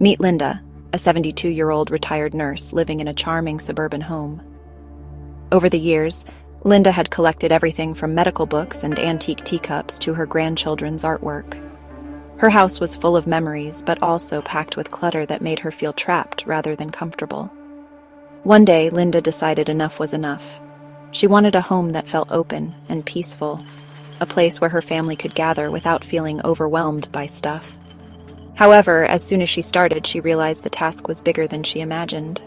Meet Linda, a 72-year-old retired nurse living in a charming suburban home. Over the years, Linda had collected everything from medical books and antique teacups to her grandchildren's artwork. Her house was full of memories, but also packed with clutter that made her feel trapped rather than comfortable. One day, Linda decided enough was enough. She wanted a home that felt open and peaceful, a place where her family could gather without feeling overwhelmed by stuff. However, as soon as she started, she realized the task was bigger than she imagined.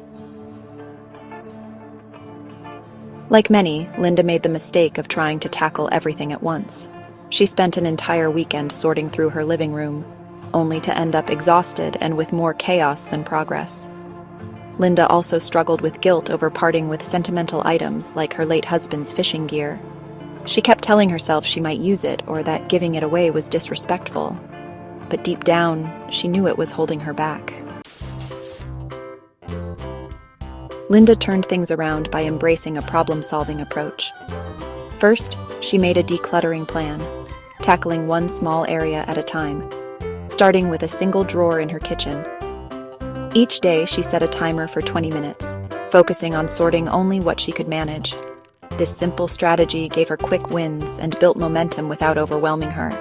Like many, Linda made the mistake of trying to tackle everything at once. She spent an entire weekend sorting through her living room, only to end up exhausted and with more chaos than progress. Linda also struggled with guilt over parting with sentimental items like her late husband's fishing gear. She kept telling herself she might use it or that giving it away was disrespectful. But deep down, she knew it was holding her back. Linda turned things around by embracing a problem-solving approach. First, she made a decluttering plan, tackling one small area at a time, starting with a single drawer in her kitchen. Each day, she set a timer for 20 minutes, focusing on sorting only what she could manage. This simple strategy gave her quick wins and built momentum without overwhelming her.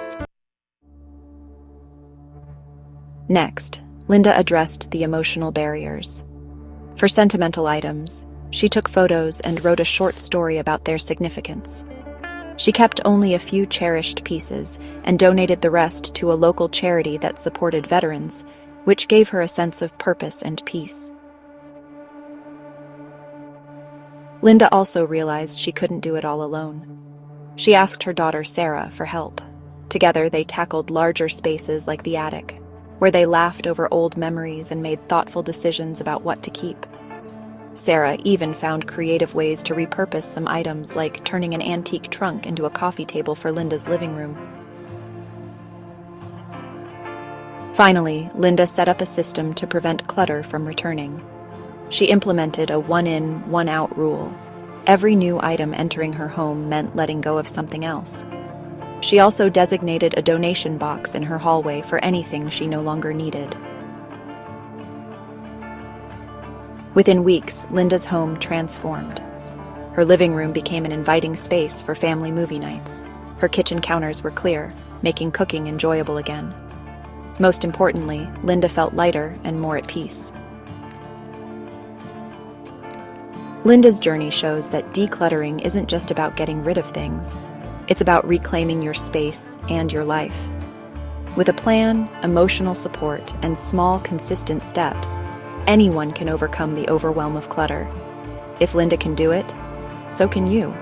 Next, Linda addressed the emotional barriers. For sentimental items, she took photos and wrote a short story about their significance. She kept only a few cherished pieces and donated the rest to a local charity that supported veterans, which gave her a sense of purpose and peace. Linda also realized she couldn't do it all alone. She asked her daughter Sarah for help. Together, they tackled larger spaces like the attic, where they laughed over old memories and made thoughtful decisions about what to keep. Sarah even found creative ways to repurpose some items, like turning an antique trunk into a coffee table for Linda's living room. Finally, Linda set up a system to prevent clutter from returning. She implemented a one-in, one-out rule. Every new item entering her home meant letting go of something else. She also designated a donation box in her hallway for anything she no longer needed. Within weeks, Linda's home transformed. Her living room became an inviting space for family movie nights. Her kitchen counters were clear, making cooking enjoyable again. Most importantly, Linda felt lighter and more at peace. Linda's journey shows that decluttering isn't just about getting rid of things. It's about reclaiming your space and your life. With a plan, emotional support, and small, consistent steps, anyone can overcome the overwhelm of clutter. If Linda can do it, so can you.